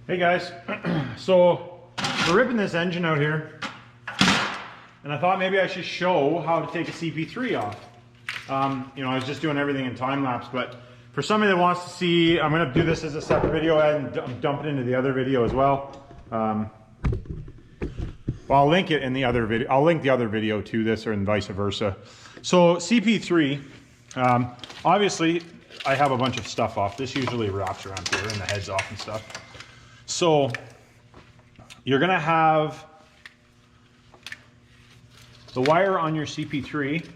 Hey guys, so we're ripping this engine out here, and I thought maybe I should show how to take a CP3 off. You know, I was just doing everything in time lapse, but for somebody that wants to see, I'm going to do this as a separate video and dump it into the other video as well. Well, I'll link it in the other video. I'll link the other video to this, or vice versa. So CP3, obviously I have a bunch of stuff off. This usually wraps around here and the head's off and stuff. So you're gonna have the wire on your CP3,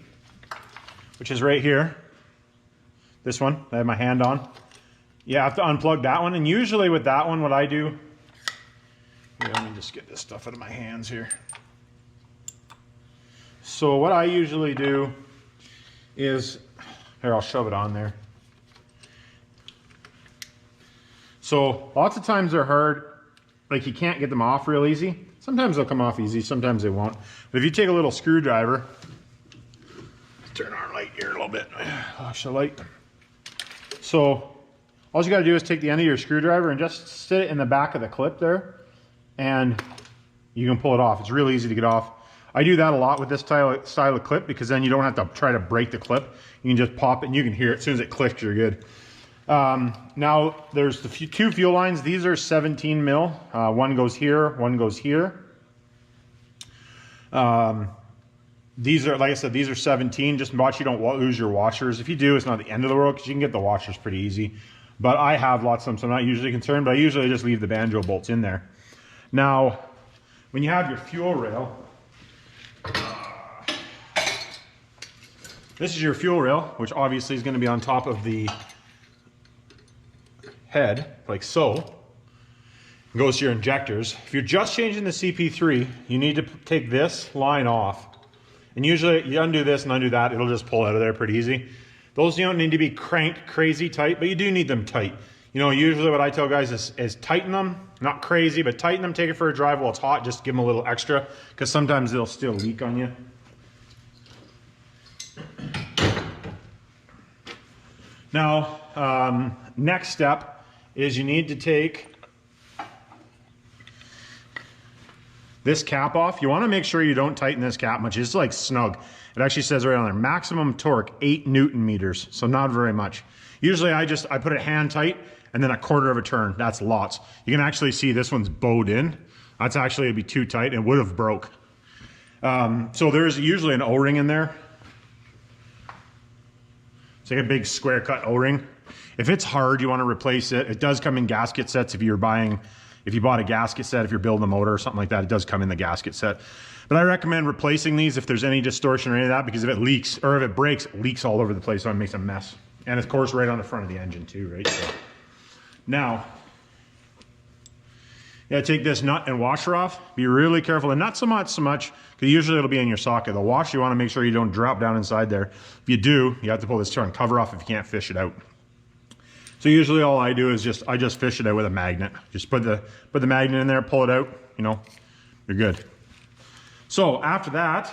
which is right here. This one, I have my hand on. You have to unplug that one, and usually with that one, what I do, let me just get this stuff out of my hands here. So what I usually do is, here, I'll shove it on there. So lots of times they're hard, like you can't get them off real easy. Sometimes they'll come off easy, sometimes they won't. But if you take a little screwdriver, turn our light here a little bit, flash the light. So all you gotta do is take the end of your screwdriver and just sit it in the back of the clip there, and you can pull it off. It's really easy to get off. I do that a lot with this style of clip, because then you don't have to try to break the clip. You can just pop it and you can hear it. As soon as it clicks, you're good. Now there's the two fuel lines. These are 17 mil. One goes here, one goes here. These are, like I said, these are 17. Just watch you don't lose your washers. If you do, it's not the end of the world, because you can get the washers pretty easy. But I have lots of them, so I'm not usually concerned, but I usually just leave the banjo bolts in there. Now, when you have your fuel rail, this is your fuel rail, which obviously is going to be on top of the head, like so. It goes to your injectors. If you're just changing the CP3, you need to take this line off. And usually you undo this and undo that, it'll just pull out of there pretty easy. Those don't need to be cranked crazy tight, but you do need them tight. You know, usually what I tell guys is tighten them, not crazy, but tighten them, take it for a drive while it's hot, just give them a little extra, because sometimes they'll still leak on you. Now, next step is you need to take this cap off. You want to make sure you don't tighten this cap much. It's like snug. It actually says right on there, maximum torque 8 Newton meters, so not very much. Usually I put it hand tight and then a quarter of a turn. That's lots. You can actually see this one's bowed in. That's actually, it'd be too tight and would have broke. So there's usually an O-ring in there. It's like a big square cut O-ring. If it's hard, you want to replace it. It does come in gasket sets. If you bought a gasket set, if you're building a motor or something like that, it does come in the gasket set. But I recommend replacing these if there's any distortion or any of that, because if it leaks, or if it breaks, it leaks all over the place, so it makes a mess. And of course, right on the front of the engine too, right? So now, you gotta take this nut and washer off. Be really careful, and not so much, because usually it'll be in your socket. The washer, you wanna make sure you don't drop down inside there. If you do, you have to pull this turn cover off if you can't fish it out. So usually all I do is I just fish it out with a magnet. Just put the magnet in there, pull it out, you know, you're good. So after that,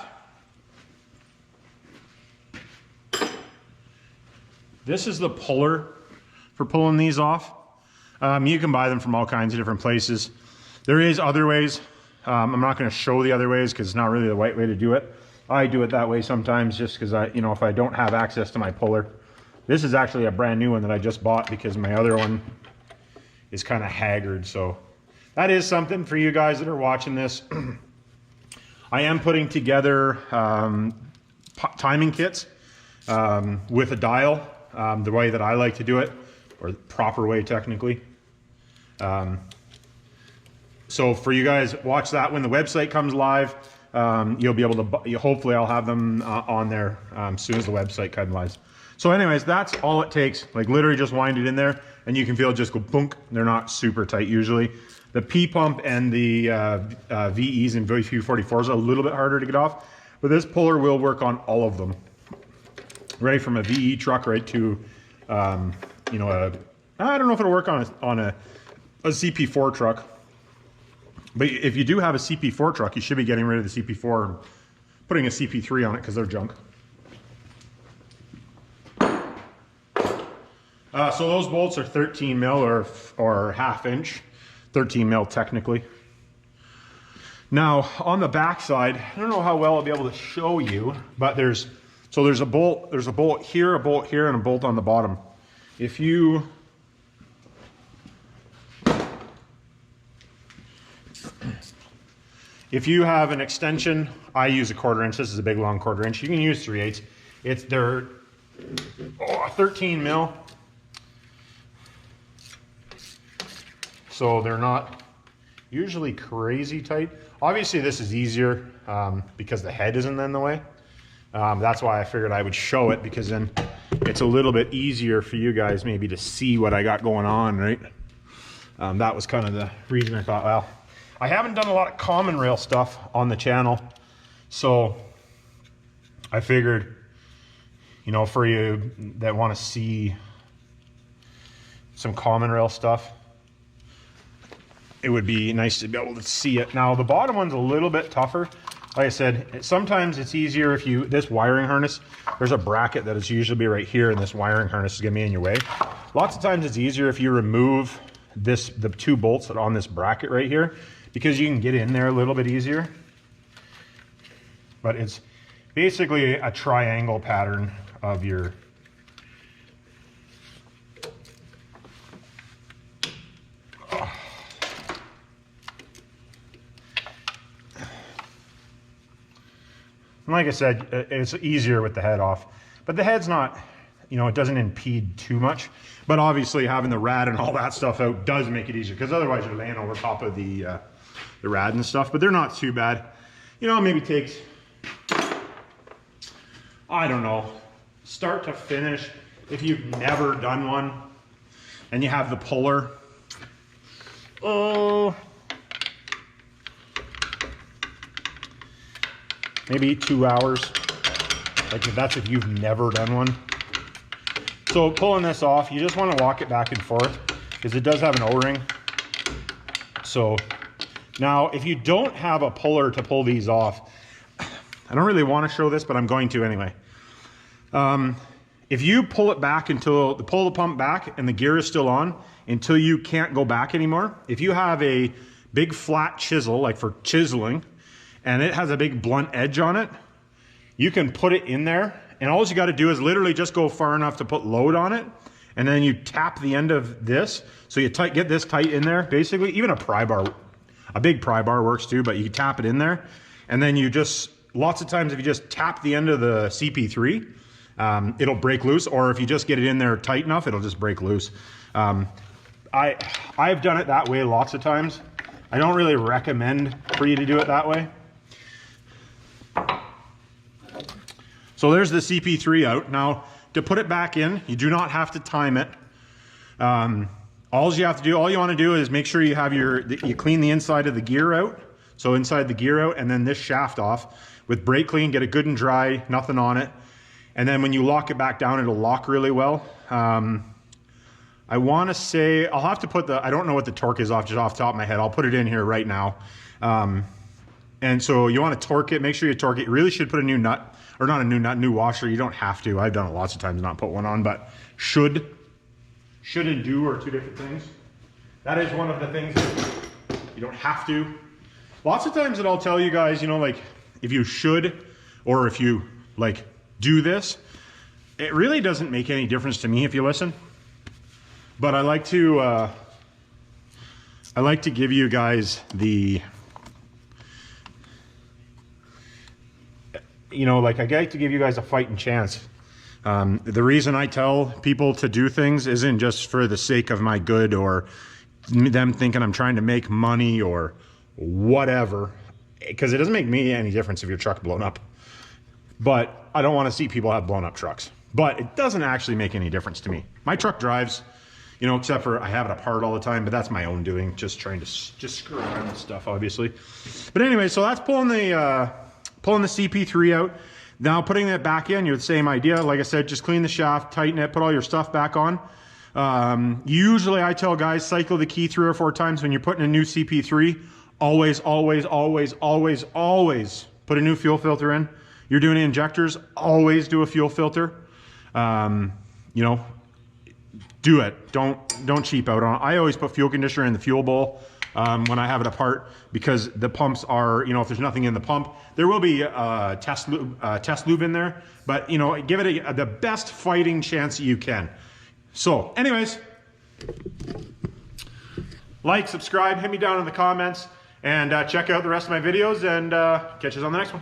this is the puller for pulling these off. You can buy them from all kinds of different places. There is other ways. I'm not going to show the other ways because it's not really the right way to do it. I do it that way sometimes just because if I don't have access to my puller. This is actually a brand new one that I just bought because my other one is kind of haggard. So that is something for you guys that are watching this. I am putting together timing kits with a dial, the way that I like to do it, or the proper way technically. So for you guys, watch that when the website comes live. You'll be able to, hopefully I'll have them on there as soon as the website comes live. So anyways, that's all it takes. Like literally just wind it in there and you can feel it just go boonk. They're not super tight usually. The P pump and the VEs and V244s are a little bit harder to get off, but this puller will work on all of them. Right from a VE truck right to, I don't know if it'll work on a CP4 truck. But if you do have a CP4 truck, you should be getting rid of the CP4 and putting a CP3 on it because they're junk. So those bolts are 13 mil or half inch. 13 mil technically. Now on the back side, I don't know how well I'll be able to show you, but there's a bolt here, a bolt here, and a bolt on the bottom. If you have an extension, I use a 1/4 inch. This is a big long 1/4 inch. You can use 3/8. They're 13 mil. So they're not usually crazy tight. Obviously this is easier because the head isn't in the way. That's why I figured I would show it, because then it's a little bit easier for you guys maybe to see what I got going on, right? That was kind of the reason I thought, well, I haven't done a lot of common rail stuff on the channel. So I figured, you know, for you that want to see some common rail stuff, it would be nice to be able to see it. Now the bottom one's a little bit tougher. Like I said, sometimes it's easier if you, this wiring harness, there's a bracket that is usually right here, and this wiring harness is gonna be in your way. Lots of times it's easier if you remove the 2 bolts that are on this bracket right here, because you can get in there a little bit easier. But it's basically a triangle pattern of your like I said, it's easier with the head off, but the head's not, you know, it doesn't impede too much. But obviously having the rad and all that stuff out does make it easier, because otherwise you're laying over top of the rad and stuff. But they're not too bad. You know, maybe takes, I don't know, start to finish. If you've never done one and you have the puller, oh, maybe 2 hours. Like that's if you've never done one. So pulling this off, you just want to walk it back and forth, because it does have an O-ring. So now if you don't have a puller to pull these off, I don't really want to show this, but I'm going to anyway. If you pull it back until pull the pump back and the gear is still on until you can't go back anymore. If you have a big flat chisel, like for chiseling, and it has a big blunt edge on it, you can put it in there, and all you got to do is literally just go far enough to put load on it, and then you tap the end of this, so you get this tight in there. Basically, even a pry bar, a big pry bar works too, but you can tap it in there, and then you just, lots of times if you just tap the end of the CP3, it'll break loose, or if you just get it in there tight enough, it'll just break loose. I've done it that way lots of times. I don't really recommend for you to do it that way. So there's the CP3 out. Now to put it back in, you do not have to time it. All you want to do is make sure you have you clean the inside of the gear out. So inside the gear out, and then this shaft off with brake clean, get it good and dry, nothing on it. And then when you lock it back down, it'll lock really well. I want to say, I'll have to put I don't know what the torque is just off the top of my head. I'll put it in here right now. And so you want to torque it, make sure you torque it. You really should put a new nut, or not a new nut, new washer. You don't have to. I've done it lots of times, not put one on, but should and do are 2 different things. That is one of the things that you don't have to. Lots of times that I'll tell you guys, you know, like if you should, or if you like do this, it really doesn't make any difference to me if you listen. But I like to give you guys the, you know, like I like to give you guys a fighting chance. The reason I tell people to do things isn't just for the sake of my good or them thinking I'm trying to make money or whatever, because it doesn't make me any difference if your truck's blown up. But I don't want to see people have blown up trucks. But it doesn't actually make any difference to me. My truck drives, you know, except for I have it apart all the time, but that's my own doing, just trying to screw around with stuff, obviously. But anyway, so that's pulling the CP3 out. Now putting it back in, you're the same idea. Like I said, just clean the shaft, tighten it, put all your stuff back on. Usually I tell guys, cycle the key 3 or 4 times when you're putting a new CP3. Always, always, always, always, always put a new fuel filter in. You're doing injectors, always do a fuel filter. You know, do it. Don't cheap out on it. I always put fuel conditioner in the fuel bowl. when I have it apart, because the pumps are, you know, if there's nothing in the pump, there will be test lube in there, but you know, give it the best fighting chance you can. So anyways, like, subscribe, hit me down in the comments, and check out the rest of my videos, and catch us on the next one.